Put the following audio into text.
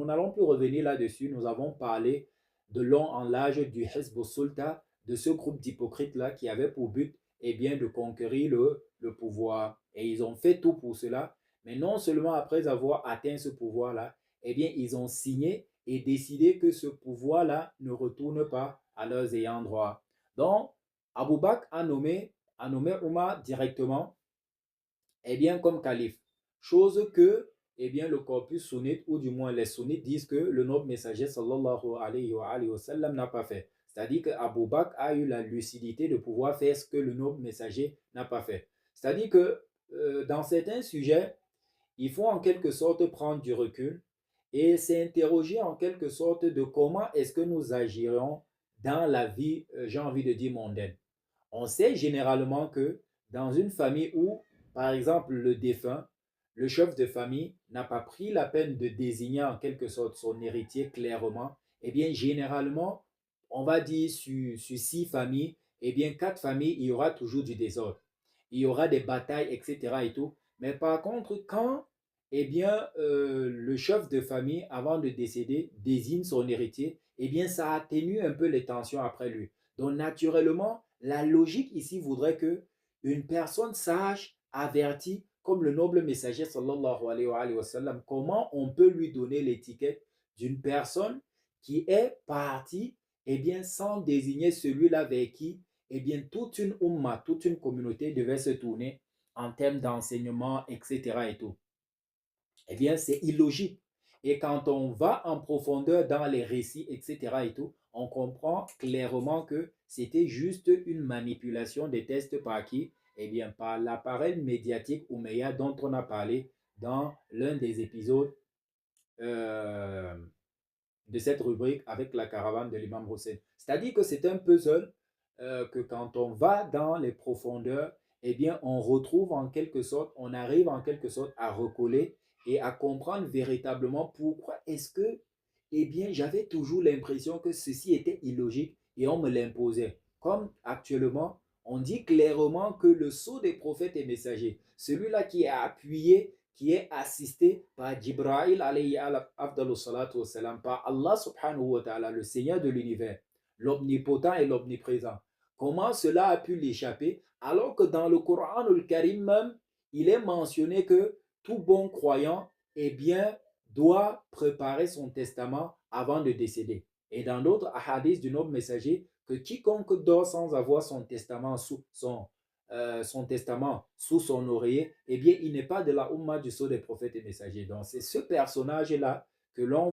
nous n'allons plus revenir là-dessus. Nous avons parlé de long en large du Hizb Sulta, de ce groupe d'hypocrites-là qui avait pour but de conquérir le pouvoir. Et ils ont fait tout pour cela. Mais non seulement après avoir atteint ce pouvoir-là, ils ont signé et décidé que ce pouvoir-là ne retourne pas à leurs ayants droit. Donc, Abou Bakr a nommé Omar directement comme calife. Chose que le corpus sunnite, ou du moins les sunnites, disent que le noble messager sallallahu alayhi wa sallam n'a pas fait. C'est-à-dire qu'Abou Bakr a eu la lucidité de pouvoir faire ce que le noble messager n'a pas fait. C'est-à-dire que dans certains sujets, il faut en quelque sorte prendre du recul et s'interroger en quelque sorte de comment est-ce que nous agirions dans la vie, j'ai envie de dire, mondaine. On sait généralement que dans une famille où, par exemple, le défunt, le chef de famille n'a pas pris la peine de désigner en quelque sorte son héritier clairement, généralement, on va dire sur 6 familles, 4 familles, il y aura toujours du désordre. Il y aura des batailles, etc. et tout. Mais par contre, quand le chef de famille, avant de décéder, désigne son héritier, ça atténue un peu les tensions après lui. Donc, naturellement, la logique ici voudrait que une personne sage, avertie, comme le noble messager sallallahu alayhi wa sallam, comment on peut lui donner l'étiquette d'une personne qui est partie, sans désigner celui-là vers qui, toute une umma, toute une communauté devait se tourner en termes d'enseignement, etc. et tout. C'est illogique. Et quand on va en profondeur dans les récits, etc. et tout, on comprend clairement que c'était juste une manipulation des tests par qui? Par l'appareil médiatique Oumeya dont on a parlé dans l'un des épisodes euh, de cette rubrique avec la caravane de l'imam Hussein. C'est-à-dire que c'est un puzzle que quand on va dans les profondeurs, on retrouve en quelque sorte, on arrive en quelque sorte à recoller et à comprendre véritablement pourquoi est-ce que, j'avais toujours l'impression que ceci était illogique et on me l'imposait. Comme actuellement, on dit clairement que le sceau des prophètes et messagers, celui-là qui est appuyé, qui est assisté par Jibril alayhi salatu wassalam, par Allah subhanahu wa ta'ala, le Seigneur de l'univers, l'omnipotent et l'omniprésent. Comment cela a pu l'échapper alors que dans le Coran al-Karim même, il est mentionné que tout bon croyant doit préparer son testament avant de décéder. Et dans d'autres hadiths du noble messager, que quiconque dort sans avoir son testament sous son oreiller, il n'est pas de la Ummah du sceau des prophètes et messagers. Donc, c'est ce personnage-là que l'on